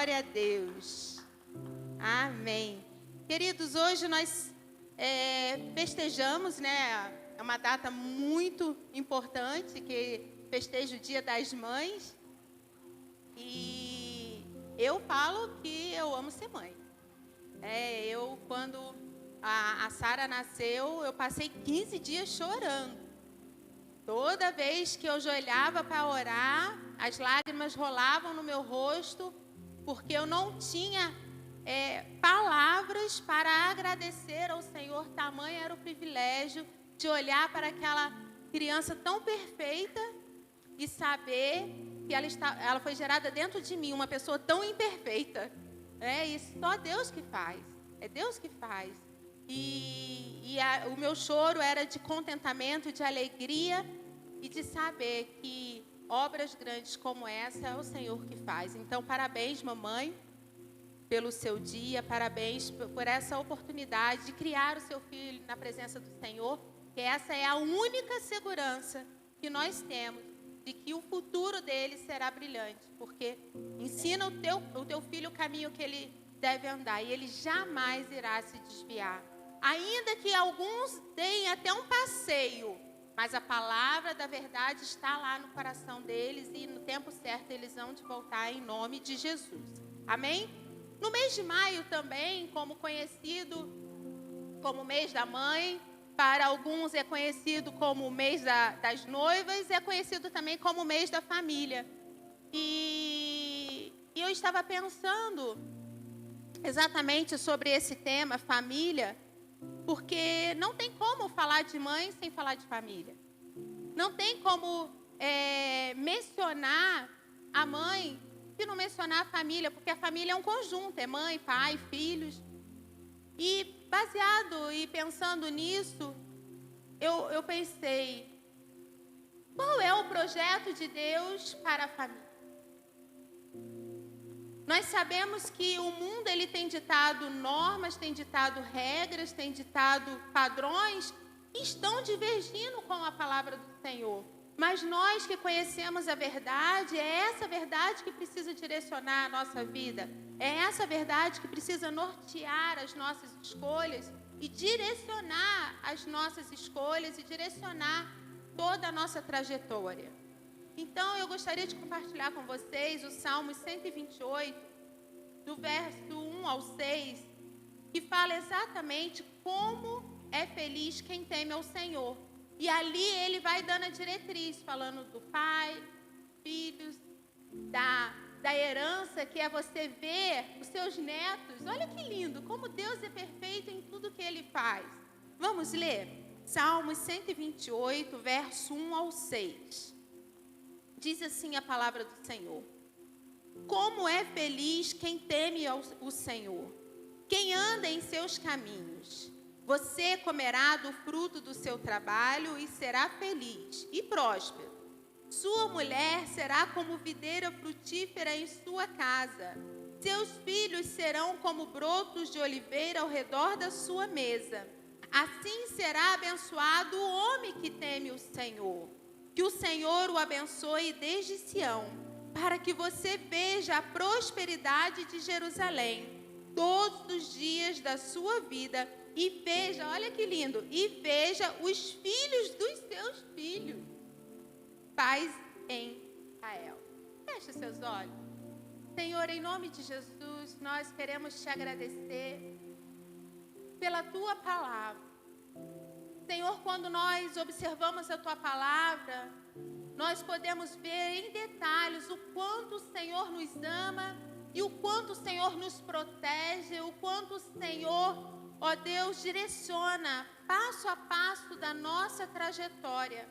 Glória a Deus. Amém. Queridos, hoje nós festejamos, né? É uma data muito importante, que festeja o Dia das Mães. E eu falo que eu amo ser mãe. Quando a Sara nasceu, eu passei 15 dias chorando. Toda vez que eu ajoelhava para orar, as lágrimas rolavam no meu rosto, porque eu não tinha palavras para agradecer ao Senhor. Tamanho era o privilégio de olhar para aquela criança tão perfeita e saber que ela foi gerada dentro de mim, uma pessoa tão imperfeita. Isso só Deus que faz. É Deus que faz. O meu choro era de contentamento, de alegria e de saber que obras grandes como essa é o Senhor que faz. Então, parabéns, mamãe, pelo seu dia. Parabéns por essa oportunidade de criar o seu filho na presença do Senhor. Que essa é a única segurança que nós temos de que o futuro dele será brilhante. Porque ensina o teu filho o caminho que ele deve andar e ele jamais irá se desviar. Ainda que alguns deem até um passeio, mas a palavra da verdade está lá no coração deles e no tempo certo eles vão de voltar em nome de Jesus. Amém? No mês de maio também, como conhecido como mês da mãe, para alguns é conhecido como o mês das noivas, é conhecido também como o mês da família. E eu estava pensando exatamente sobre esse tema, família, porque não tem como falar de mãe sem falar de família. Não tem como mencionar a mãe se não mencionar a família, porque a família é um conjunto, é mãe, pai, filhos. E baseado e pensando nisso, eu pensei, qual é o projeto de Deus para a família? Nós sabemos que o mundo ele tem ditado normas, tem ditado regras, tem ditado padrões que estão divergindo com a palavra do Senhor. Mas nós que conhecemos a verdade, é essa verdade que precisa direcionar a nossa vida. É essa verdade que precisa nortear as nossas escolhas e direcionar as nossas escolhas e direcionar toda a nossa trajetória. Então, eu gostaria de compartilhar com vocês o Salmo 128, do verso 1 ao 6, que fala exatamente como é feliz quem teme ao Senhor. E ali ele vai dando a diretriz, falando do pai, filhos, da herança, que é você ver os seus netos. Olha que lindo, como Deus é perfeito em tudo que ele faz. Vamos ler? Salmos 128, verso 1 ao 6. Diz assim a palavra do Senhor: como é feliz quem teme o Senhor, quem anda em seus caminhos. Você comerá do fruto do seu trabalho e será feliz e próspero. Sua mulher será como videira frutífera em sua casa. Seus filhos serão como brotos de oliveira ao redor da sua mesa. Assim será abençoado o homem que teme o Senhor. Que o Senhor o abençoe desde Sião, para que você veja a prosperidade de Jerusalém todos os dias da sua vida e veja, olha que lindo, e veja os filhos dos seus filhos, paz em Israel. Feche seus olhos. Senhor, em nome de Jesus, nós queremos te agradecer pela tua palavra. Senhor, quando nós observamos a tua palavra, nós podemos ver em detalhes o quanto o Senhor nos ama e o quanto o Senhor nos protege, o quanto o Senhor, ó Deus, direciona passo a passo da nossa trajetória.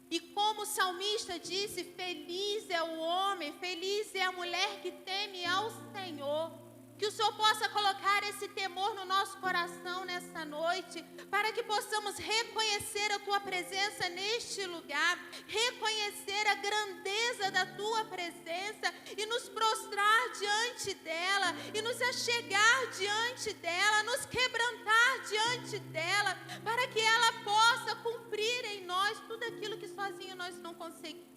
E como o salmista disse, feliz é o homem, feliz é a mulher que teme ao Senhor. Que o Senhor possa colocar esse temor no nosso coração nessa noite, para que possamos reconhecer a Tua presença neste lugar, reconhecer a grandeza da Tua presença e nos prostrar diante dela, e nos achegar diante dela, nos quebrantar diante dela, para que ela possa cumprir em nós tudo aquilo que sozinho nós não conseguimos.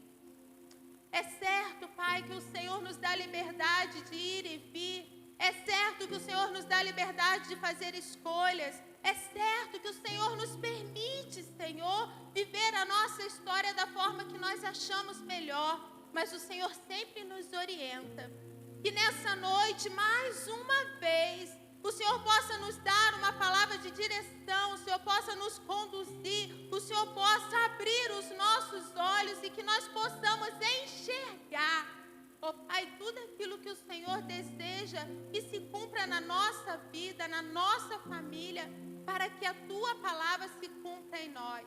É certo, Pai, que o Senhor nos dá liberdade de ir e vir. É certo que o Senhor nos dá liberdade de fazer escolhas. É certo que o Senhor nos permite, Senhor, viver a nossa história da forma que nós achamos melhor. Mas o Senhor sempre nos orienta. Que nessa noite, mais uma vez, o Senhor possa nos dar uma palavra de direção, o Senhor possa nos conduzir, o Senhor possa abrir os nossos olhos e que nós possamos enxergar, ó Pai, tudo aquilo que o Senhor deseja que se cumpra na nossa vida, na nossa família, para que a Tua palavra se cumpra em nós.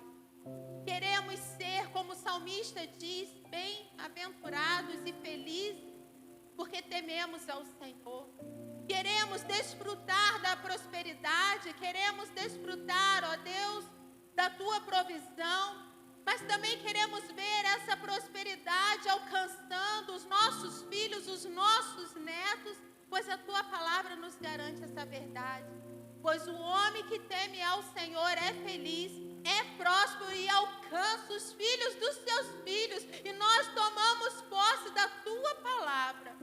Queremos ser, como o salmista diz, bem-aventurados e felizes, porque tememos ao Senhor. Queremos desfrutar da prosperidade, queremos desfrutar, ó Deus, da Tua provisão, mas também queremos ver essa prosperidade alcançando os nossos filhos, os nossos netos, pois a Tua palavra nos garante essa verdade. Pois o homem que teme ao Senhor é feliz, é próspero e alcança os filhos dos seus filhos, e nós tomamos posse da Tua palavra.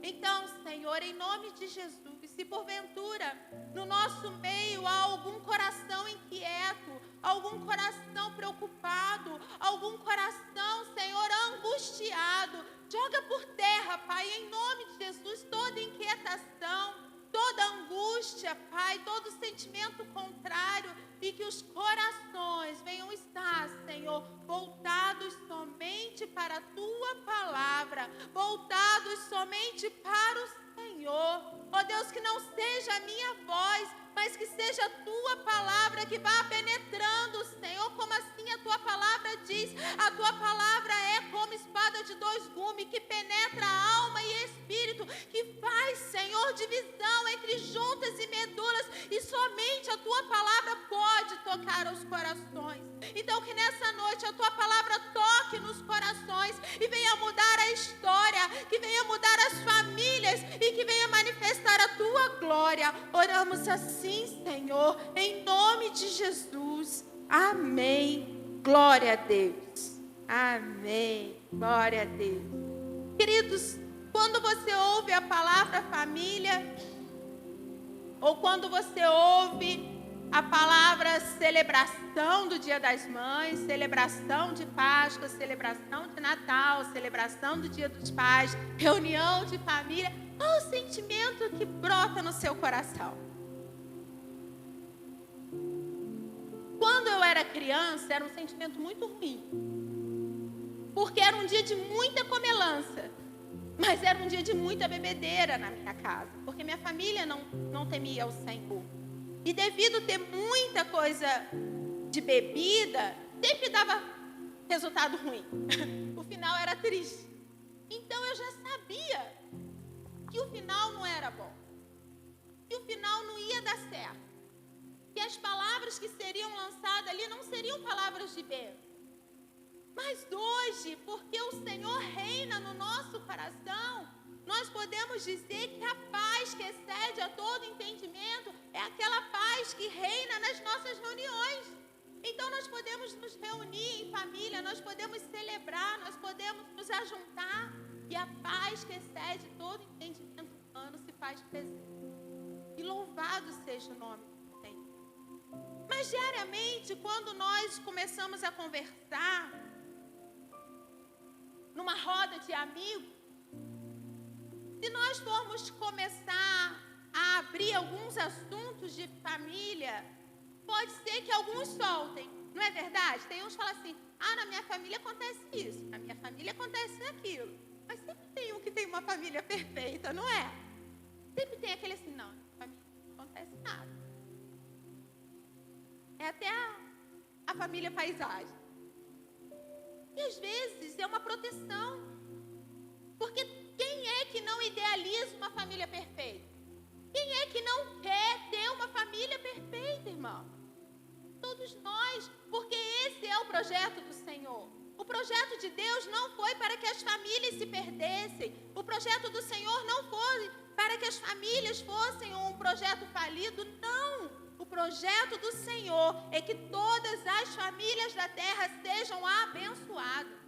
Então, Senhor, em nome de Jesus, se porventura no nosso meio há algum coração inquieto, algum coração preocupado, algum coração, Senhor, angustiado, joga por terra, Pai, em nome de Jesus, toda inquietação, toda angústia, Pai, todo sentimento contrário, e que os corações venham estar, Senhor, voltados somente para a Tua palavra, voltados somente para o Senhor. Ó Deus, que não seja a minha voz, mas que seja a Tua palavra que vá penetrando, Senhor, como assim a Tua palavra diz. A Tua palavra é como espada de dois gumes, que penetra a alma e espírito, que faz, Senhor, divisão entre juntas e medulas, e somente a Tua palavra pode tocar os corações. Então que nessa noite a Tua palavra toque nos corações e venha mudar a história, que venha mudar as famílias e que venha manifestar a Tua glória. Oramos assim, Senhor, em nome de Jesus. Amém. Glória a Deus. Amém. Glória a Deus. Queridos, quando você ouve a palavra família, ou quando você ouve a palavra celebração do Dia das Mães, celebração de Páscoa, celebração de Natal, celebração do Dia dos Pais, reunião de família, qual o sentimento que brota no seu coração? Quando eu era criança, era um sentimento muito ruim, porque era um dia de muita comelança, mas era um dia de muita bebedeira na minha casa, porque minha família não temia o Senhor. E devido a ter muita coisa de bebida, sempre dava resultado ruim. O final era triste. Então eu já sabia que o final não era bom, que o final não ia dar certo, que as palavras que seriam lançadas ali não seriam palavras de bênção. Mas hoje, porque o Senhor reina no nosso coração, nós podemos dizer que a paz que excede a todo entendimento é aquela paz que reina nas nossas reuniões. Então nós podemos nos reunir em família, nós podemos celebrar, nós podemos nos ajuntar, e a paz que excede todo entendimento humano se faz presente. E louvado seja o nome do Senhor. Mas diariamente, quando nós começamos a conversar, numa roda de amigos, se nós formos começar a abrir alguns assuntos de família, pode ser que alguns soltem, não é verdade? Tem uns que falam assim, na minha família acontece isso, na minha família acontece aquilo. Mas sempre tem um que tem uma família perfeita, não é? Sempre tem aquele assim, não, na minha família não acontece nada. É até a família paisagem. E às vezes é uma proteção, porque quem é que não idealiza uma família perfeita? Quem é que não quer ter uma família perfeita, irmão? Todos nós, porque esse é o projeto do Senhor. O projeto de Deus não foi para que as famílias se perdessem. O projeto do Senhor não foi para que as famílias fossem um projeto falido, não. O projeto do Senhor é que todas as famílias da terra sejam abençoadas.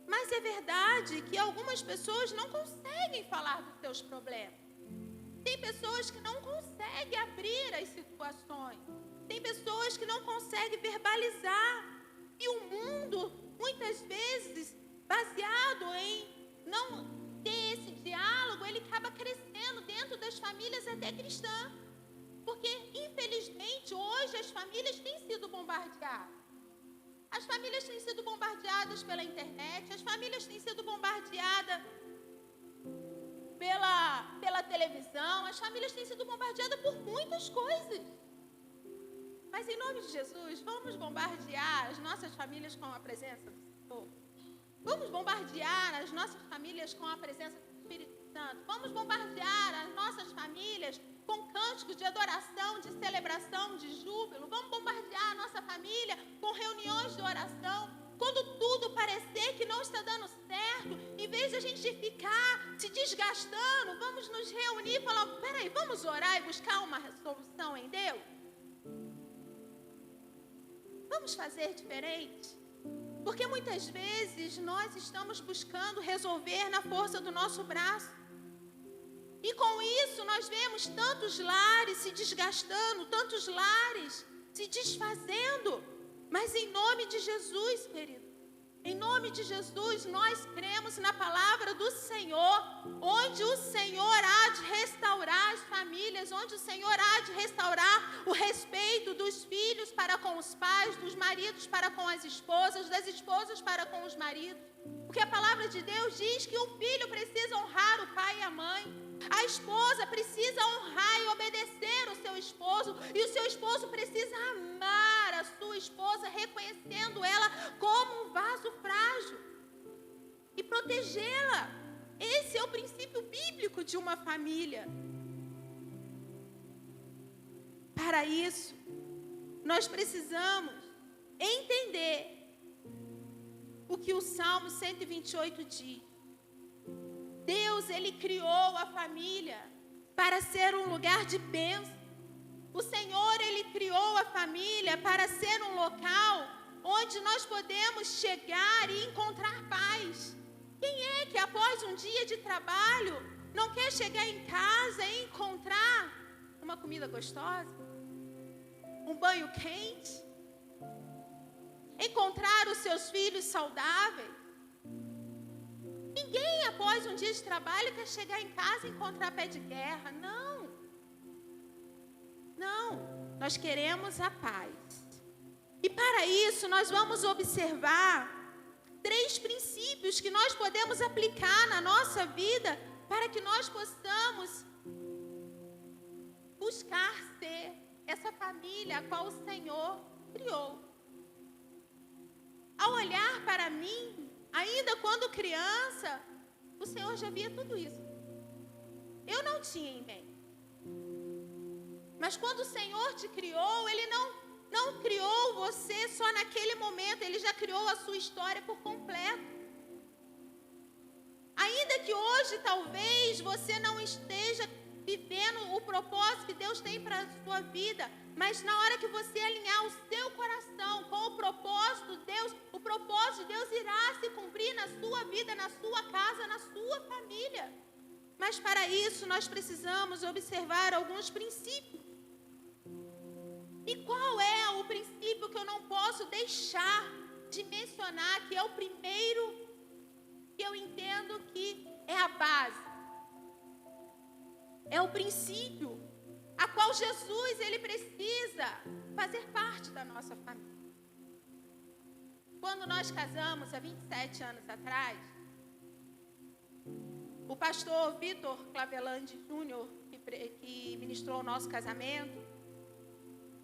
Mas é verdade que algumas pessoas não conseguem falar dos seus problemas. Tem pessoas que não conseguem abrir as situações. Tem pessoas que não conseguem verbalizar. E o mundo, muitas vezes, baseado em não ter esse diálogo, ele acaba crescendo dentro das famílias até cristãs. Porque, infelizmente, hoje as famílias têm sido bombardeadas. As famílias têm sido bombardeadas pela internet, as famílias têm sido bombardeadas pela televisão, as famílias têm sido bombardeadas por muitas coisas. Mas em nome de Jesus, vamos bombardear as nossas famílias com a presença do Senhor. Vamos bombardear as nossas famílias com a presença do Espírito Santo. Vamos bombardear as nossas famílias com cânticos de adoração, de celebração, de júbilo. Vamos bombardear a nossa família com reuniões de oração. Quando tudo parecer que não está dando certo, em vez de a gente ficar se desgastando, vamos nos reunir e falar, peraí, vamos orar e buscar uma solução em Deus? Vamos fazer diferente? Porque muitas vezes nós estamos buscando resolver na força do nosso braço. E com isso nós vemos tantos lares se desgastando, tantos lares se desfazendo. Mas em nome de Jesus, querido, em nome de Jesus, nós cremos na palavra do Senhor, onde o Senhor há de restaurar as famílias, onde o Senhor há de restaurar o respeito dos filhos para com os pais, dos maridos para com as esposas, das esposas para com os maridos. Porque a palavra de Deus diz que o filho precisa honrar o pai e a mãe. A esposa precisa honrar e obedecer o seu esposo. E o seu esposo precisa amar a sua esposa, reconhecendo ela como um vaso frágil. E protegê-la. Esse é o princípio bíblico de uma família. Para isso, nós precisamos entender o que o Salmo 128 diz. Deus, Ele criou a família para ser um lugar de bênção. O Senhor, Ele criou a família para ser um local onde nós podemos chegar e encontrar paz. Quem é que após um dia de trabalho não quer chegar em casa e encontrar uma comida gostosa? Um banho quente? Encontrar os seus filhos saudáveis? Ninguém, após um dia de trabalho, quer chegar em casa e encontrar pé de guerra. Não. Não. Nós queremos a paz. E para isso, nós vamos observar 3 princípios que nós podemos aplicar na nossa vida para que nós possamos buscar ser essa família a qual o Senhor criou. Ao olhar para mim, ainda quando criança, o Senhor já via tudo isso. Eu não tinha em mente. Mas quando o Senhor te criou, Ele não criou você só naquele momento. Ele já criou a sua história por completo. Ainda que hoje talvez você não esteja vivendo o propósito que Deus tem para a sua vida, mas na hora que você alinhar o seu coração com o propósito de Deus, o propósito de Deus irá se cumprir na sua vida, na sua casa, na sua família. Mas para isso nós precisamos observar alguns princípios. E qual é o princípio que eu não posso deixar de mencionar, que é o primeiro que eu entendo que é a base? É o princípio a qual Jesus, Ele precisa fazer parte da nossa família. Quando nós casamos, há 27 anos atrás, o pastor Vitor Clavelandi Júnior, que ministrou o nosso casamento,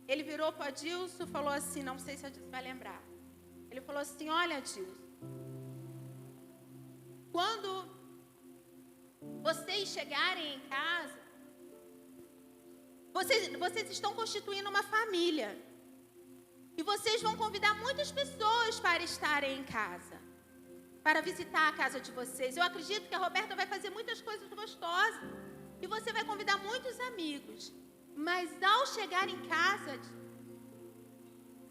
ele virou para o Adilson e falou assim, não sei se a Adilson vai lembrar. Ele falou assim, olha, Adilson, quando vocês chegarem em casa, vocês estão constituindo uma família. E vocês vão convidar muitas pessoas para estarem em casa, para visitar a casa de vocês. Eu acredito que a Roberta vai fazer muitas coisas gostosas. E você vai convidar muitos amigos. Mas ao chegar em casa,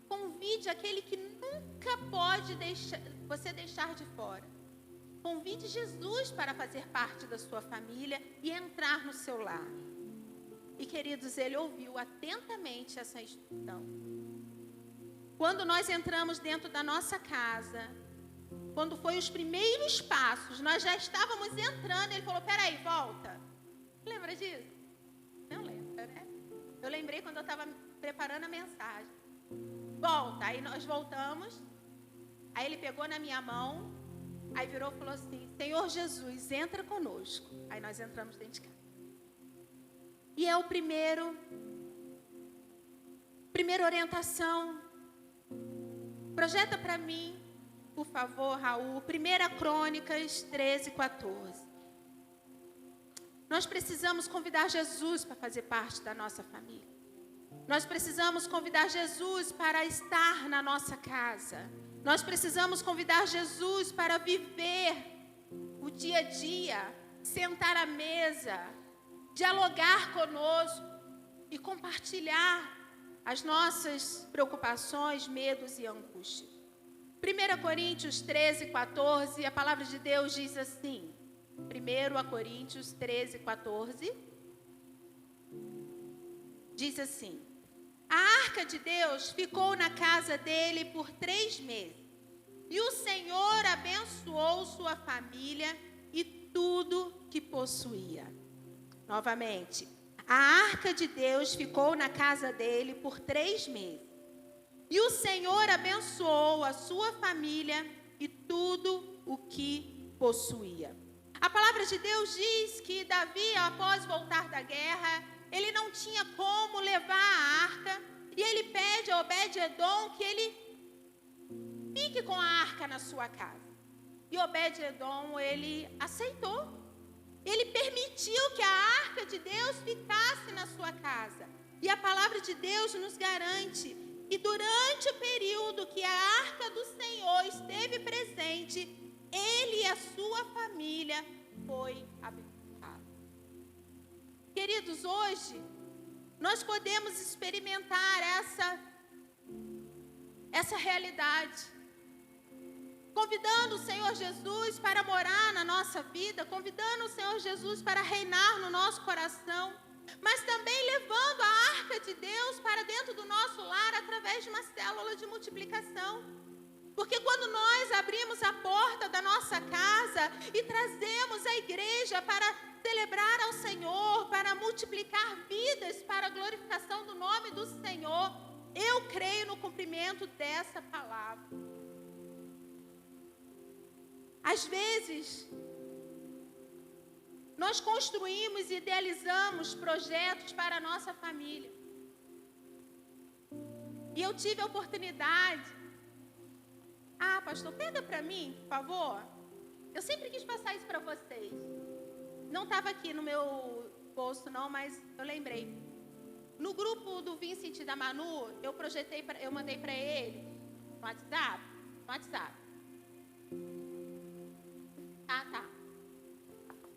convide aquele que nunca pode você deixar de fora. Convide Jesus para fazer parte da sua família e entrar no seu lar. E, queridos, ele ouviu atentamente essa instrução. Quando nós entramos dentro da nossa casa, quando foi os primeiros passos, nós já estávamos entrando, ele falou, peraí, volta. Lembra disso? Não lembra, né? Eu lembrei quando eu estava preparando a mensagem. Volta, aí nós voltamos, aí ele pegou na minha mão, aí virou e falou assim, Senhor Jesus, entra conosco. Aí nós entramos dentro de casa. E é primeira orientação. Projeta para mim, por favor, Raul, 1 Crônicas 13:14. Nós precisamos convidar Jesus para fazer parte da nossa família. Nós precisamos convidar Jesus para estar na nossa casa. Nós precisamos convidar Jesus para viver o dia a dia, sentar à mesa, dialogar conosco e compartilhar as nossas preocupações, medos e angústias. 1 Coríntios 13:14, a palavra de Deus diz assim, 1 Coríntios 13:14, diz assim, a arca de Deus ficou na casa dele por 3 meses, e o Senhor abençoou sua família e tudo que possuía. Novamente, a arca de Deus ficou na casa dele por 3 meses. E o Senhor abençoou a sua família e tudo o que possuía. A palavra de Deus diz que Davi, após voltar da guerra, ele não tinha como levar a arca. E ele pede a Obed-Edom que ele fique com a arca na sua casa. E Obed-Edom, ele aceitou. Ele permitiu que a arca de Deus ficasse na sua casa. E a palavra de Deus nos garante que durante o período que a arca do Senhor esteve presente, ele e a sua família foi abençoado. Queridos, hoje nós podemos experimentar essa realidade. Convidando o Senhor Jesus para morar na nossa vida, convidando o Senhor Jesus para reinar no nosso coração, mas também levando a arca de Deus para dentro do nosso lar através de uma célula de multiplicação. Porque quando nós abrimos a porta da nossa casa e trazemos a igreja para celebrar ao Senhor, para multiplicar vidas para a glorificação do nome do Senhor, eu creio no cumprimento dessa palavra. Às vezes, nós construímos e idealizamos projetos para a nossa família. E eu tive a oportunidade. Pastor, pega para mim, por favor. Eu sempre quis passar isso para vocês. Não estava aqui no meu bolso não, mas eu lembrei. No grupo do Vincent e da Manu, eu mandei para ele no WhatsApp. Tá.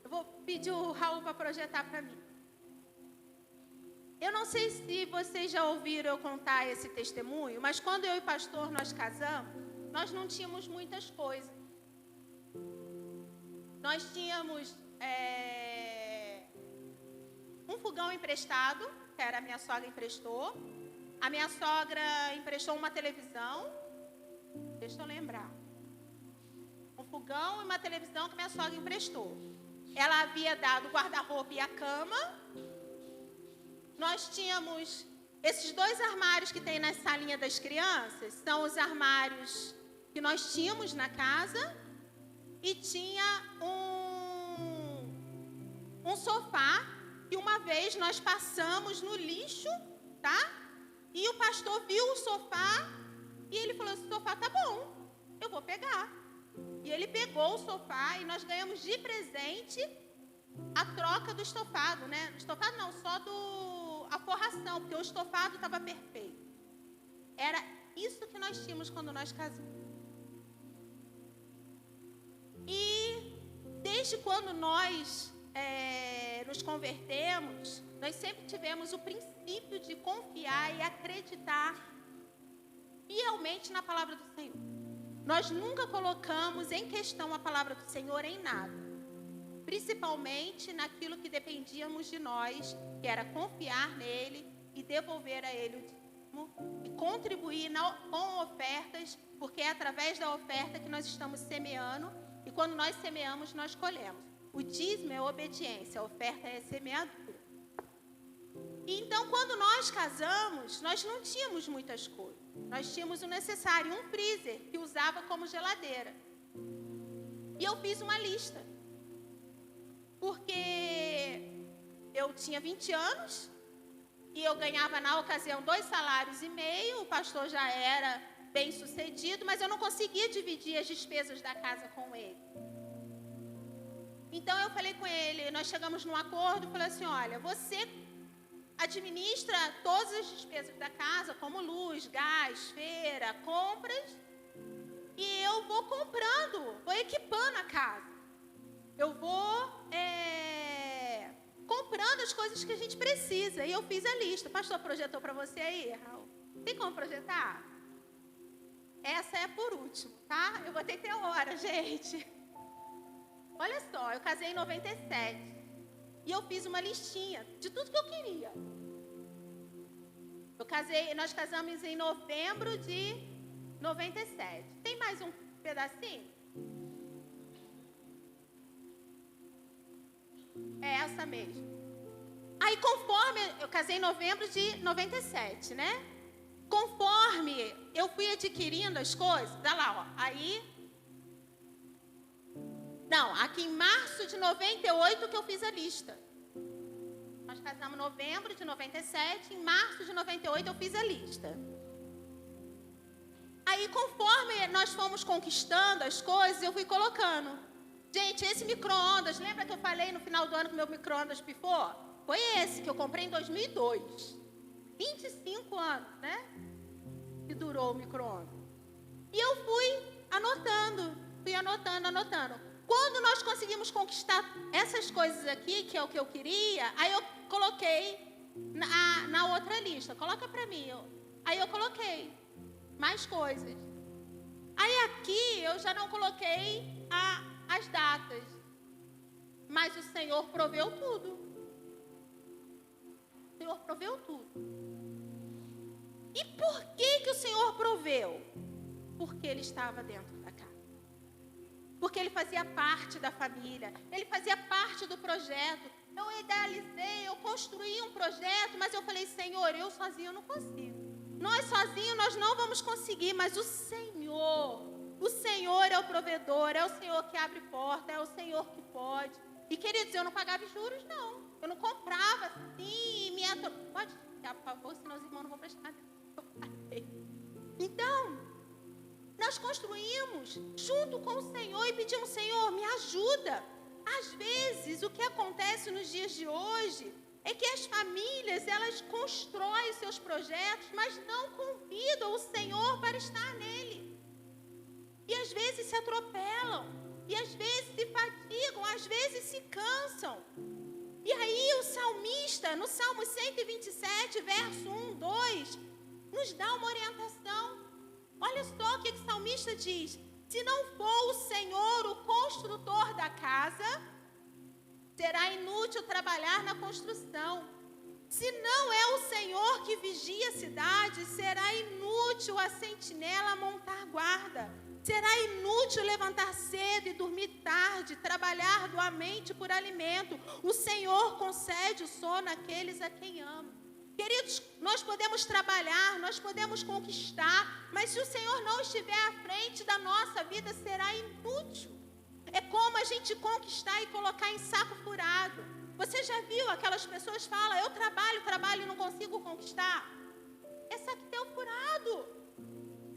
Eu vou pedir o Raul para projetar para mim. Eu não sei se vocês já ouviram eu contar esse testemunho, mas quando eu e o pastor nós casamos, nós não tínhamos muitas coisas. Nós tínhamos um fogão emprestado, que era a minha sogra emprestou. A minha sogra emprestou uma televisão. Deixa eu lembrar. Um fogão e uma televisão que minha sogra emprestou. Ela havia dado o guarda-roupa e a cama. Nós tínhamos esses 2 armários que tem na salinha das crianças. São os armários que nós tínhamos na casa. E tinha um sofá que uma vez nós passamos no lixo, tá? E o pastor viu o sofá e ele falou, esse sofá tá bom, eu vou pegar. E ele pegou o sofá e nós ganhamos de presente a troca do estofado, né? Estofado não, só a forração, porque o estofado estava perfeito. Era isso que nós tínhamos quando nós casamos. E desde quando nós nos convertemos, nós sempre tivemos o princípio de confiar e acreditar fielmente na palavra do Senhor. Nós nunca colocamos em questão a palavra do Senhor em nada. Principalmente naquilo que dependíamos de nós, que era confiar nele e devolver a ele o dízimo e contribuir com ofertas, porque é através da oferta que nós estamos semeando, e quando nós semeamos, nós colhemos. O dízimo é obediência, a oferta é semeadura. Então, quando nós casamos, nós não tínhamos muitas coisas. Nós tínhamos o necessário, um freezer que usava como geladeira. E eu fiz uma lista. Porque eu tinha 20 anos e eu ganhava na ocasião 2,5 salários. O pastor já era bem sucedido, mas eu não conseguia dividir as despesas da casa com ele. Então eu falei com ele, nós chegamos num acordo, falei assim, olha, você administra todas as despesas da casa, como luz, gás, feira, compras, e eu vou comprando, vou equipando a casa. Eu vou comprando as coisas que a gente precisa. E eu fiz a lista. O pastor projetou para você aí, Raul? Tem como projetar? Essa é por último, tá? Eu botei até hora, gente. Olha só, eu casei em 97. E eu fiz uma listinha de tudo que eu queria. Nós casamos em novembro de 97. Tem mais um pedacinho? É essa mesmo. Aí conforme, eu casei em novembro de 97, né? Conforme eu fui adquirindo as coisas, dá lá, ó. Aí, não, aqui em março de 98 que eu fiz a lista. Nós casamos em novembro de 97, em março de 98 eu fiz a lista. Aí conforme nós fomos conquistando as coisas, eu fui colocando. Gente, esse micro-ondas, lembra que eu falei no final do ano que meu micro-ondas pifou? Foi esse que eu comprei em 2002. 25 anos, né? Que durou o micro-ondas. E eu fui anotando. Quando nós conseguimos conquistar essas coisas aqui, que é o que eu queria, aí eu coloquei na outra lista. Coloca pra mim. Aí eu coloquei mais coisas. Aí aqui eu já não coloquei as datas, mas o Senhor proveu tudo. O Senhor proveu tudo. E por que o Senhor proveu? Porque Ele estava dentro da casa. Porque Ele fazia parte da família. Ele fazia parte do projeto. Eu idealizei, eu construí um projeto, mas eu falei, Senhor, eu sozinho não consigo. Nós sozinhos nós não vamos conseguir, mas o Senhor é o provedor, é o Senhor que abre porta, é o Senhor que pode. E, queridos, eu não pagava juros, não. Eu não comprava assim, pode ficar, por favor, senão os irmãos não vão prestar atenção. Então, nós construímos junto com o Senhor e pedimos, Senhor, me ajuda. Às vezes, o que acontece nos dias de hoje é que as famílias, elas constroem seus projetos, mas não convidam o Senhor para estar nele. E às vezes se atropelam, e às vezes se fatigam, às vezes se cansam. E aí o salmista, no Salmo 127, verso 1, 2, nos dá uma orientação. Olha só o que o salmista diz. Se não for o Senhor o construtor da casa, será inútil trabalhar na construção. Se não é o Senhor que vigia a cidade, será inútil a sentinela montar guarda. Será inútil levantar cedo e dormir tarde, trabalhar arduamente por alimento. O Senhor concede o sono àqueles a quem ama. Queridos, nós podemos trabalhar, nós podemos conquistar, mas se o Senhor não estiver à frente da nossa vida, será inútil. É como a gente conquistar e colocar em saco furado. Você já viu aquelas pessoas que falam, eu trabalho e não consigo conquistar? É saquetel furado.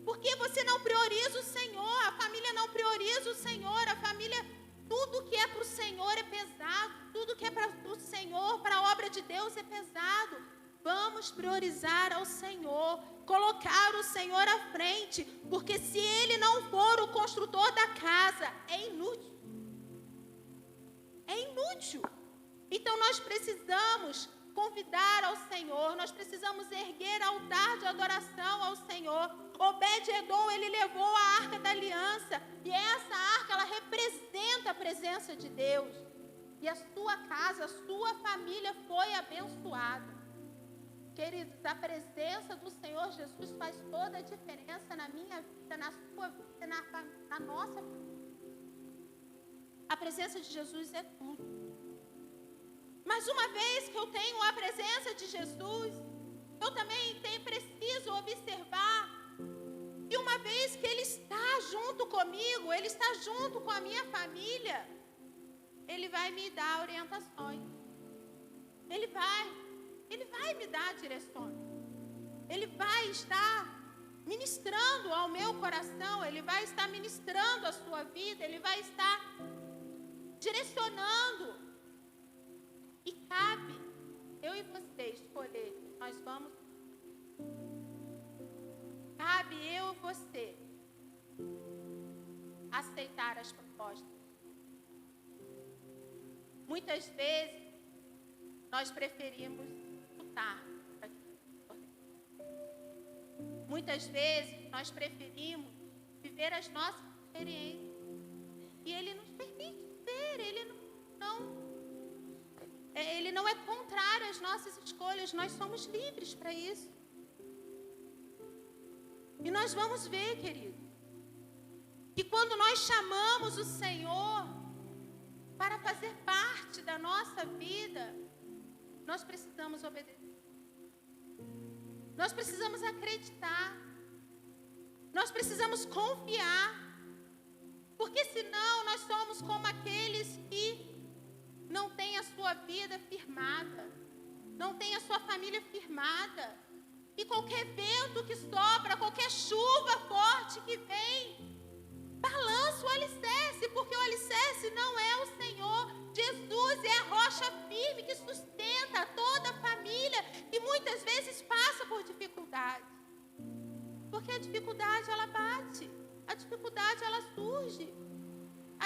Porque você não prioriza o Senhor, a família não prioriza o Senhor, a família, tudo que é para o Senhor é pesado, tudo que é para o Senhor, para a obra de Deus é pesado. Vamos priorizar ao Senhor, colocar o Senhor à frente, porque se Ele não for o construtor da casa, é inútil. É inútil. Então nós precisamos convidar ao Senhor, nós precisamos erguer altar de adoração ao Senhor. Obed-edom, ele levou a arca da aliança, e essa arca, ela representa a presença de Deus. E a sua casa, a sua família foi abençoada. Queridos, a presença do Senhor Jesus faz toda a diferença na minha vida, na sua vida, na nossa família. A presença de Jesus é tudo. Mas uma vez que eu tenho a presença de Jesus, eu também preciso observar que uma vez que Ele está junto comigo, Ele está junto com a minha família, Ele vai me dar orientações. Ele vai me dar direções. Ele vai estar ministrando ao meu coração, Ele vai estar ministrando a sua vida, Ele vai estar direcionando. E cabe eu e você escolher. Nós vamos. Cabe eu e você aceitar as propostas. Muitas vezes nós preferimos lutar. Muitas vezes nós preferimos viver as nossas experiências. E Ele nos permite ver, Ele não é contrário às nossas escolhas, nós somos livres para isso. E nós vamos ver, querido, que quando nós chamamos o Senhor para fazer parte da nossa vida, nós precisamos obedecer. Nós precisamos acreditar. Nós precisamos confiar. Porque senão nós somos como aqueles que não têm a sua vida firmada, não têm a sua família firmada. E qualquer vento que sopra, qualquer chuva forte que vem, balança o alicerce, porque o alicerce não é o Senhor. Jesus é a rocha firme que sustenta toda a família e muitas vezes passa por dificuldade. Porque a dificuldade ela bate, a dificuldade ela surge.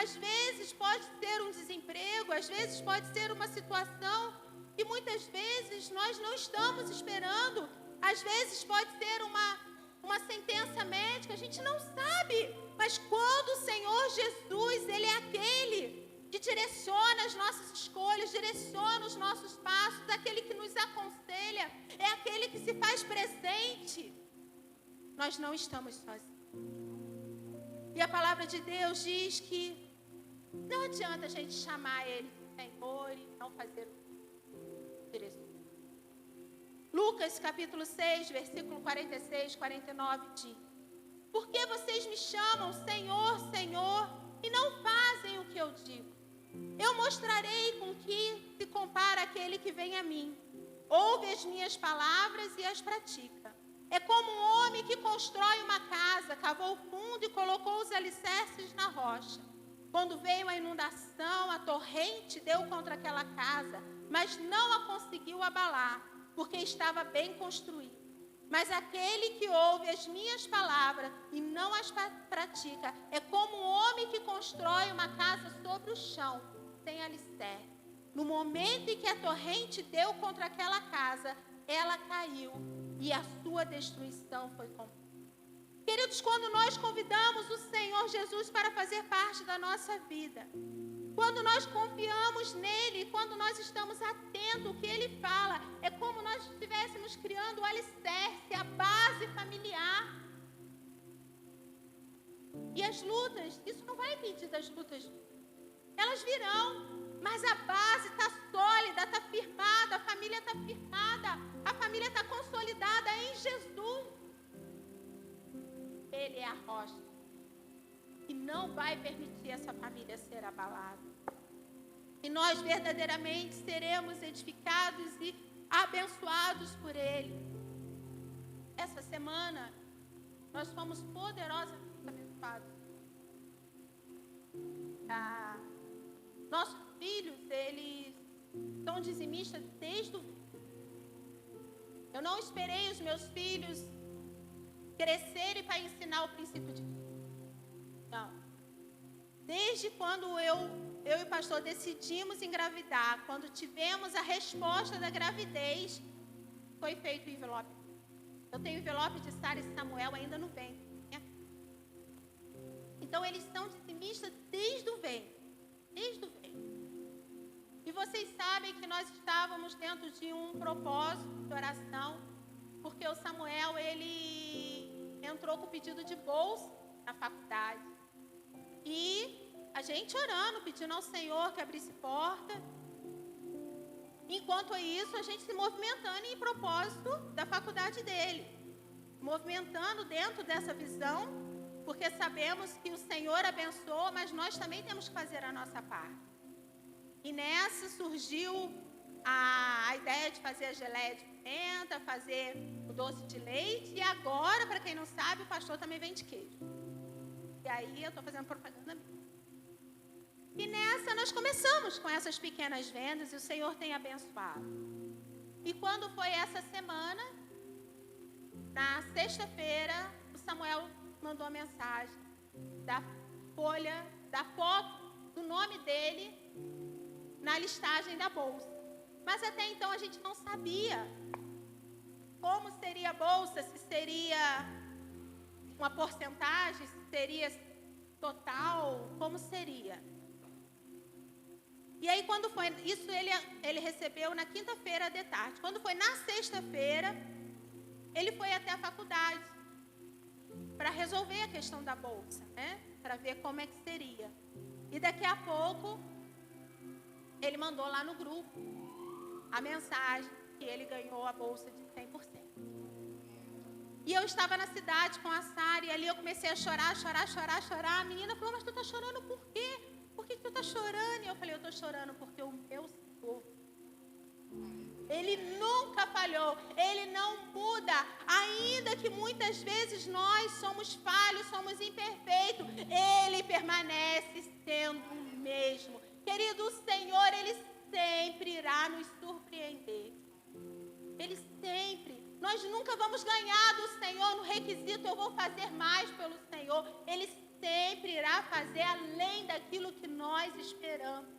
Às vezes pode ser um desemprego, às vezes pode ser uma situação que muitas vezes nós não estamos esperando. Às vezes pode ser uma sentença médica, a gente não sabe. Mas quando o Senhor Jesus, Ele é aquele que direciona as nossas escolhas, direciona os nossos passos, aquele que nos aconselha, é aquele que se faz presente, nós não estamos sozinhos. E a palavra de Deus diz que não adianta a gente chamar Ele de Senhor e não fazer o direção. Lucas capítulo 6, versículo 46, 49 diz: por que vocês me chamam Senhor, Senhor, e não fazem o que eu digo? Eu mostrarei com que se compara aquele que vem a mim. Ouve as minhas palavras e as pratica. É como um homem que constrói uma casa, cavou fundo e colocou os alicerces na rocha. Quando veio a inundação, a torrente deu contra aquela casa, mas não a conseguiu abalar, porque estava bem construída. Mas aquele que ouve as minhas palavras e não as pratica, é como um homem que constrói uma casa sobre o chão, sem alicerce. No momento em que a torrente deu contra aquela casa, ela caiu e a sua destruição foi completa. Queridos, quando nós convidamos o Senhor Jesus para fazer parte da nossa vida, quando nós confiamos nele, quando nós estamos atentos ao que ele fala, é como nós estivéssemos criando o alicerce, a base familiar. E as lutas, isso não vai impedir das lutas. Elas virão, mas a base está sólida, está firmada, a família está firmada, a família está consolidada em Jesus. Ele é a rocha que não vai permitir essa família ser abalada. E nós verdadeiramente seremos edificados e abençoados por Ele. Essa semana, nós fomos poderosamente abençoados. Nossos filhos, eles são dizimistas desde o... Eu não esperei os meus filhos crescerem para ensinar o princípio de... Não. Desde quando eu eu e o pastor decidimos engravidar, quando tivemos a resposta da gravidez, foi feito o envelope. Eu tenho o envelope de Sara e Samuel ainda no ventre. Então, eles são dizimistas desde o ventre. Desde o ventre. E vocês sabem que nós estávamos dentro de um propósito de oração, porque o Samuel, ele entrou com pedido de bolsa na faculdade. E a gente orando, pedindo ao Senhor que abrisse porta. Enquanto isso, a gente se movimentando em propósito da faculdade dele. Movimentando dentro dessa visão, porque sabemos que o Senhor abençoa, mas nós também temos que fazer a nossa parte. E nessa surgiu a ideia de fazer a geleia de pimenta, fazer o doce de leite. E agora, para quem não sabe, o pastor também vende queijo. E aí eu estou fazendo propaganda mesmo. E nessa nós começamos com essas pequenas vendas e o Senhor tem abençoado. E quando foi essa semana, na sexta-feira, o Samuel mandou a mensagem da folha, da foto do nome dele na listagem da bolsa. Mas até então a gente não sabia como seria a bolsa, se seria uma porcentagem, se seria total, como seria. E aí quando foi, isso ele recebeu na quinta-feira de tarde. Quando foi na sexta-feira, ele foi até a faculdade para resolver a questão da bolsa, né? Para ver como é que seria. E daqui a pouco, ele mandou lá no grupo a mensagem que ele ganhou a bolsa de 100%. E eu estava na cidade com a Sara e ali eu comecei a chorar. A menina falou, mas tu está chorando por quê? Por que tu está chorando? E eu falei, eu estou chorando porque o meu Senhor, Ele nunca falhou, Ele não muda, ainda que muitas vezes nós somos falhos, somos imperfeitos, Ele permanece sendo o mesmo. Querido, o Senhor, Ele sempre irá nos surpreender. Ele sempre. Nós nunca vamos ganhar do Senhor no requisito, eu vou fazer mais pelo Senhor. Ele sempre irá fazer além daquilo que nós esperamos.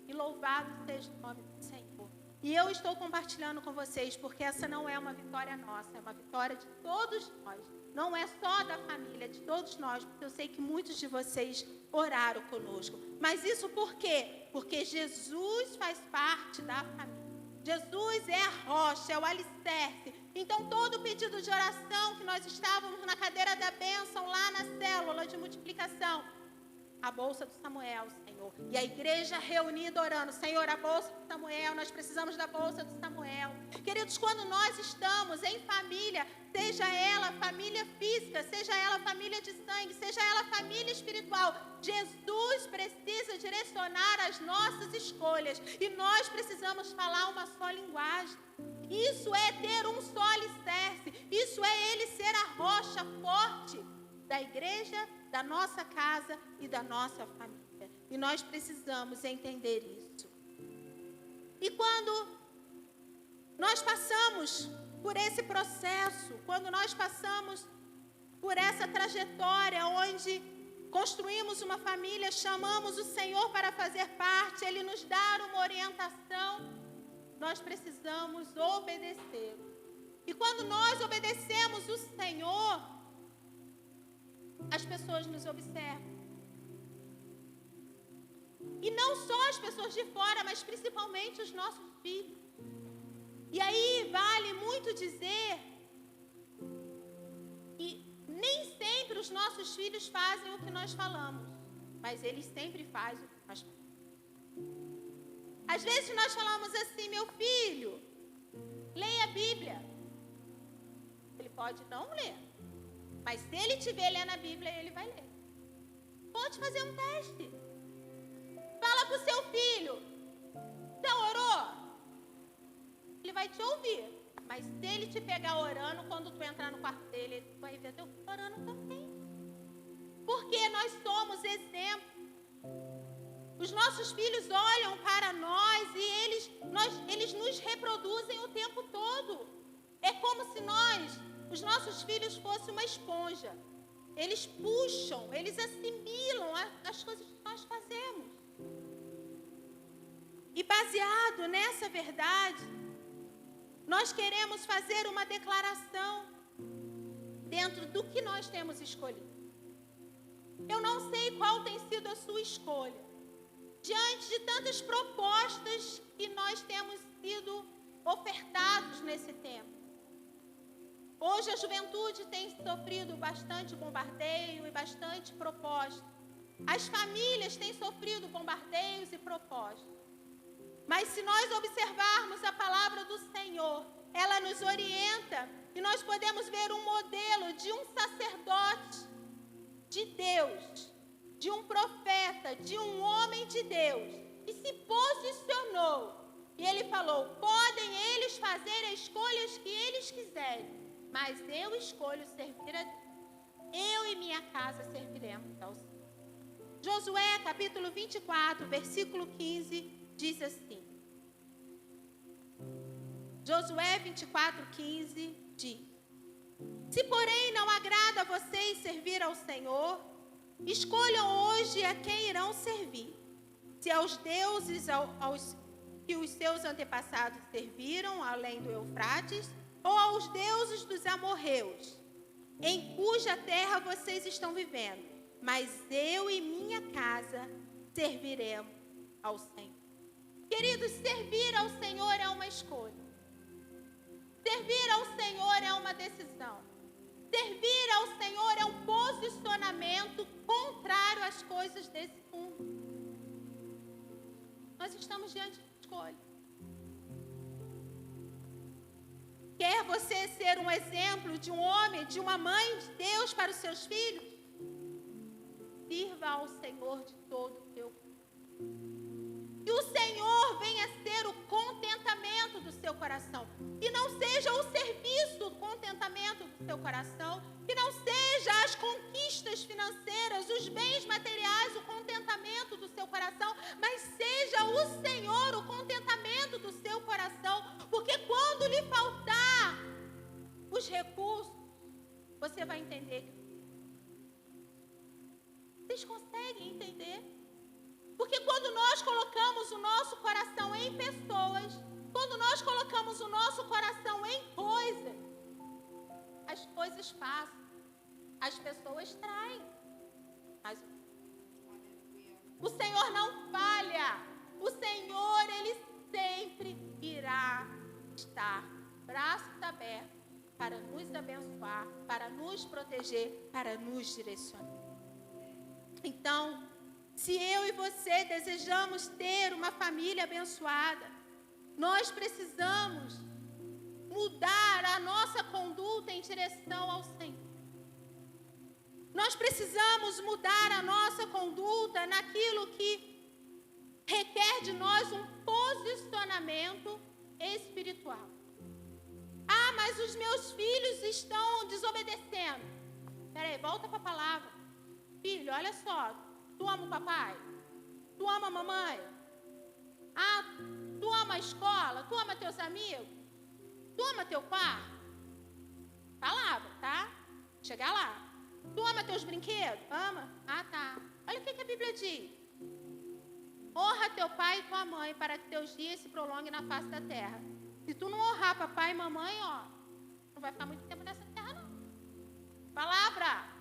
E louvado seja o nome do Senhor. E eu estou compartilhando com vocês, porque essa não é uma vitória nossa, é uma vitória de todos nós. Não é só da família, de todos nós, porque eu sei que muitos de vocês oraram conosco. Mas isso por quê? Porque Jesus faz parte da família. Jesus é a rocha, é o alicerce. Então, todo pedido de oração que nós estávamos na cadeira da bênção, lá na célula de multiplicação, a bolsa do Samuel, Senhor. E a igreja reunida orando, Senhor, a bolsa do Samuel, nós precisamos da bolsa do Samuel. Queridos, quando nós estamos em família, seja ela família física, seja ela família de sangue, seja ela família espiritual, Jesus precisa direcionar as nossas escolhas. E nós precisamos falar uma só linguagem. Isso é ter um só alicerce. Isso é Ele ser a rocha forte da igreja, da nossa casa e da nossa família. E nós precisamos entender isso. E quando nós passamos por esse processo, quando nós passamos por essa trajetória onde construímos uma família, chamamos o Senhor para fazer parte, Ele nos dá uma orientação, nós precisamos obedecer. E quando nós obedecemos o Senhor, as pessoas nos observam. E não só as pessoas de fora, mas principalmente os nossos filhos. E aí vale muito dizer que nem sempre os nossos filhos fazem o que nós falamos, mas eles sempre fazem o que nós falamos. Às vezes nós falamos assim, meu filho, leia a Bíblia. Ele pode não ler, mas se ele estiver lendo a Bíblia, ele vai ler. Pode fazer um teste. Fala para o seu filho, você orou? Ele vai te ouvir. Mas se ele te pegar orando, quando tu entrar no quarto dele, ele vai ver teu filho orando também. Porque nós somos exemplo. Os nossos filhos olham para nós e eles nos reproduzem o tempo todo. É como se os nossos filhos fossem uma esponja. Eles puxam, eles assimilam as coisas que nós fazemos. E baseado nessa verdade, nós queremos fazer uma declaração dentro do que nós temos escolhido. Eu não sei qual tem sido a sua escolha, diante de tantas propostas que nós temos sido ofertados nesse tempo. Hoje a juventude tem sofrido bastante bombardeio e bastante proposta. As famílias têm sofrido bombardeios e propostas. Mas se nós observarmos a palavra do Senhor, ela nos orienta e nós podemos ver um modelo de um sacerdote de Deus, de um profeta, de um homem de Deus, que se posicionou. E ele falou: podem eles fazer as escolhas que eles quiserem, mas eu escolho servir a Deus. Eu e minha casa serviremos ao Senhor. Josué, capítulo 24, versículo 15, diz assim. Josué 24, 15, diz: se porém não agrada a vocês servir ao Senhor, escolham hoje a quem irão servir. Se aos deuses que os seus antepassados serviram, além do Eufrates, ou aos deuses dos amorreus, em cuja terra vocês estão vivendo. Mas eu e minha casa serviremos ao Senhor. Queridos, servir ao Senhor é uma escolha. Servir ao Senhor é uma decisão. Servir ao Senhor é um posicionamento contrário às coisas desse mundo. Nós estamos diante de escolha. Quer você ser um exemplo de um homem, de uma mãe de Deus para os seus filhos? Sirva ao Senhor de todo o teu coração. Que o Senhor venha ser o contentamento do seu coração. Que não seja o serviço o contentamento do seu coração. Que não seja as conquistas financeiras, os bens materiais, o contentamento do seu coração. Mas seja o Senhor o contentamento do seu coração. Porque quando lhe faltar os recursos, você vai entender. Vocês conseguem entender? Porque quando nós colocamos o nosso coração em pessoas, quando nós colocamos o nosso coração em coisas, as coisas passam, as pessoas traem. Mas o Senhor não falha. O Senhor, Ele sempre irá estar braços abertos para nos abençoar, para nos proteger, para nos direcionar. Então, se eu e você desejamos ter uma família abençoada, nós precisamos mudar a nossa conduta em direção ao Senhor. Nós precisamos mudar a nossa conduta naquilo que requer de nós um posicionamento espiritual. Ah, mas os meus filhos estão desobedecendo. Peraí, volta para a palavra. Filho, olha só. Tu ama o papai? Tu ama a mamãe? Ah, tu ama a escola? Tu ama teus amigos? Tu ama teu quarto? Palavra, tá? Chegar lá. Tu ama teus brinquedos? Ama? Ah, tá. Olha o que a Bíblia diz. Honra teu pai e tua mãe para que teus dias se prolonguem na face da terra. Se tu não honrar papai e mamãe, não vai ficar muito tempo nessa terra, não. Palavra.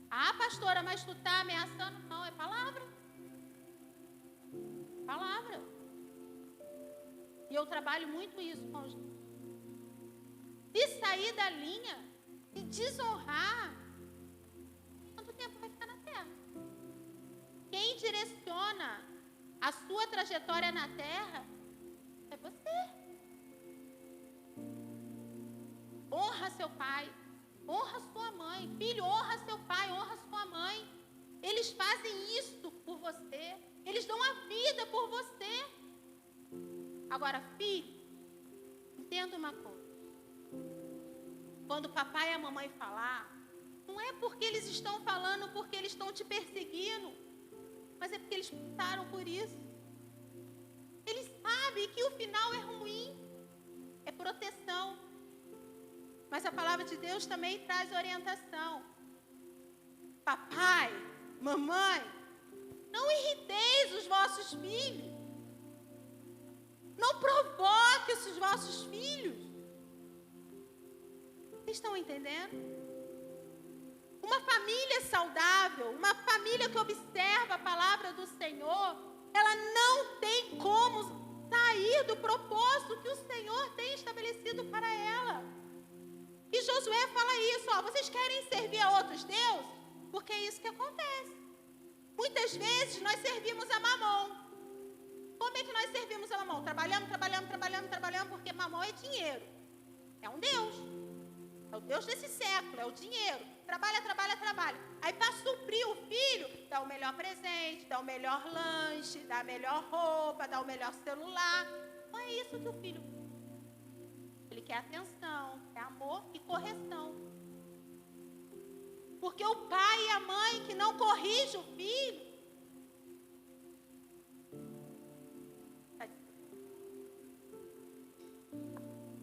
Ah, pastora, mas tu está ameaçando? Não, é palavra. Palavra. E eu trabalho muito isso com os... Se sair da linha, se desonrar, quanto tempo vai ficar na terra? Quem direciona a sua trajetória na terra é você. Honra seu pai. Honra sua mãe. Filho, honra seu pai, honra sua mãe. Eles fazem isso por você. Eles dão a vida por você. Agora, filho, entenda uma coisa. Quando o papai e a mamãe falar, não é porque eles estão falando, porque eles estão te perseguindo, mas é porque eles passaram por isso. Eles sabem que o final é ruim, é proteção. Mas a palavra de Deus também traz orientação. Papai, mamãe, não irriteis os vossos filhos. Não provoque os vossos filhos. Vocês estão entendendo? Uma família saudável, uma família que observa a palavra do Senhor, ela não tem como sair do propósito que o Senhor tem estabelecido para ela. E Josué fala isso, ó, vocês querem servir a outros deuses? Porque é isso que acontece. Muitas vezes nós servimos a Mamon. Como é que nós servimos a Mamon? Trabalhamos, porque Mamon é dinheiro. É um Deus. É o Deus desse século, é o dinheiro. Trabalha. Aí para suprir o filho, dá o melhor presente, dá o melhor lanche, dá a melhor roupa, dá o melhor celular. Não é isso que o filho quer. Ele quer atenção, quer amor e correção. Porque o pai e a mãe que não corrigem o filho,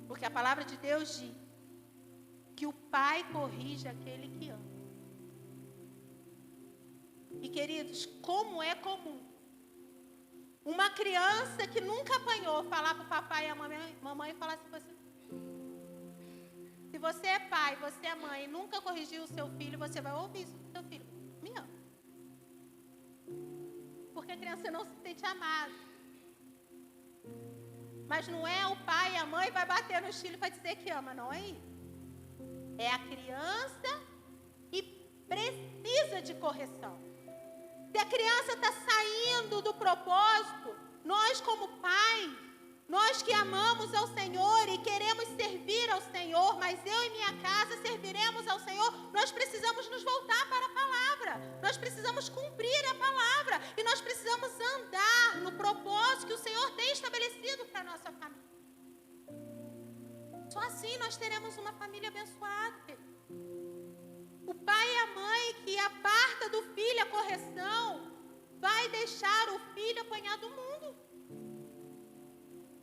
porque a palavra de Deus diz que o pai corrige aquele que ama. E queridos, como é comum uma criança que nunca apanhou falar para o papai e a mamãe e falar assim, se você é pai, você é mãe e nunca corrigiu o seu filho, você vai ouvir isso do seu filho. Me ama. Porque a criança não se sente amada. Mas não é o pai e a mãe vai bater no filho para dizer que ama, não é isso. É a criança e precisa de correção. Se a criança está saindo do propósito, nós como pais, nós que amamos ao Senhor e queremos servir ao Senhor, mas eu e minha casa serviremos ao Senhor, nós precisamos nos voltar para a palavra. Nós precisamos cumprir a palavra. E nós precisamos andar no propósito que o Senhor tem estabelecido para a nossa família. Só assim nós teremos uma família abençoada. O pai e a mãe que aparta do filho a correção, vai deixar o filho apanhar do mundo.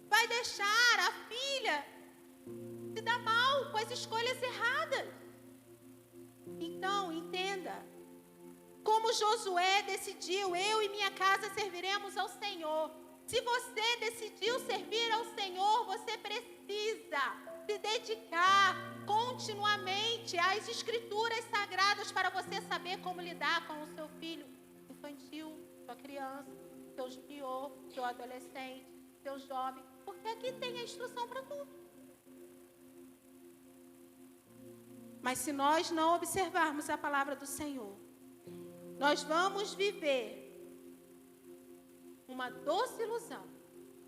Vai deixar a filha se dar mal com as escolhas erradas. Então, entenda. Como Josué decidiu, eu e minha casa serviremos ao Senhor. Se você decidiu servir ao Senhor, você precisa se dedicar continuamente às escrituras sagradas para você saber como lidar com o seu filho infantil, sua criança, seu junior, seu adolescente, seu jovem, porque aqui tem a instrução para tudo. Mas se nós não observarmos a palavra do Senhor, nós vamos viver uma doce ilusão,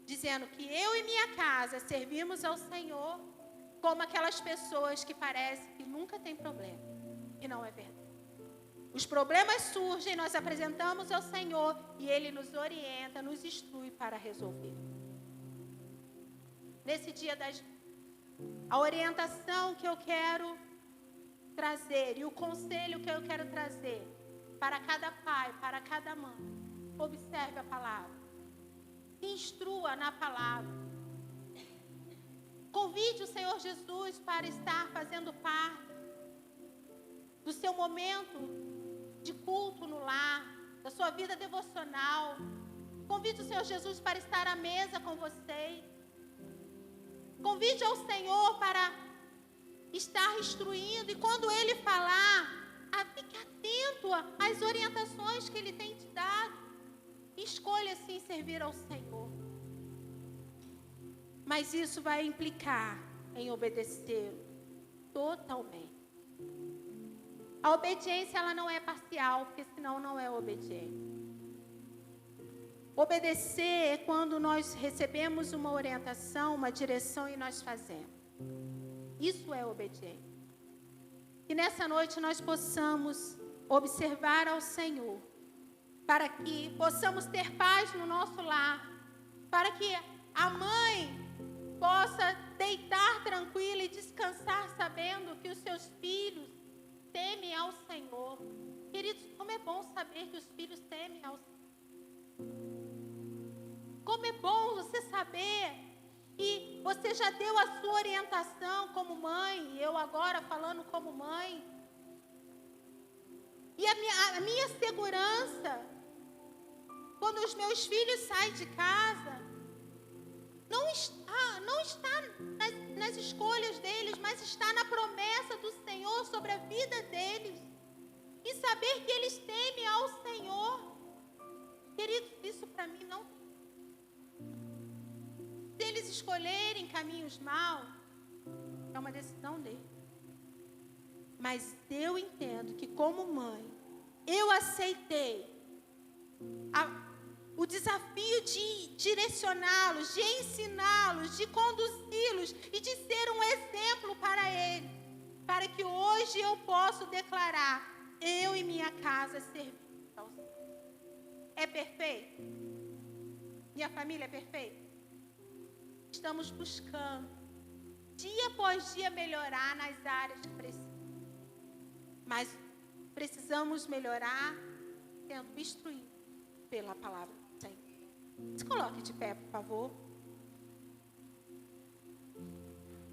dizendo que eu e minha casa servimos ao Senhor como aquelas pessoas que parecem que nunca tem problema. E não é verdade. Os problemas surgem, nós apresentamos ao Senhor e Ele nos orienta, nos instrui para resolver. Nesse dia a orientação que eu quero trazer e o conselho que eu quero trazer para cada pai, para cada mãe, observe a palavra, se instrua na palavra, convide o Senhor Jesus para estar fazendo parte do seu momento de culto no lar, da sua vida devocional. Convide o Senhor Jesus para estar à mesa com vocês. Convide ao Senhor para estar instruindo. E quando Ele falar, fique atento às orientações que Ele tem te dado. Escolha sim servir ao Senhor. Mas isso vai implicar em obedecê-lo totalmente. A obediência ela não é parcial, porque senão não é obediência. Obedecer é quando nós recebemos uma orientação, uma direção e nós fazemos. Isso é obediência. Que nessa noite nós possamos observar ao Senhor, para que possamos ter paz no nosso lar, para que a mãe possa deitar tranquila e descansar sabendo que os seus filhos temem ao Senhor. Queridos, como é bom saber que os filhos temem ao Senhor. Como é bom você saber que você já deu a sua orientação como mãe, eu agora falando como mãe. E a minha segurança, quando os meus filhos saem de casa, não está nas escolhas deles, mas está na promessa do Senhor sobre a vida deles. E saber que eles temem ao Senhor. Queridos, isso para mim não. Se eles escolherem caminhos maus, é uma decisão deles. Mas eu entendo que, como mãe, eu aceitei o desafio de direcioná-los, de ensiná-los, de conduzi-los e de ser um exemplo para eles, para que hoje eu possa declarar: eu e minha casa servimos ao Senhor. É perfeito? Minha família é perfeita? Estamos buscando, dia após dia, melhorar nas áreas que precisam. Mas precisamos melhorar sendo instruídos pela palavra do Senhor. Se coloque de pé, por favor.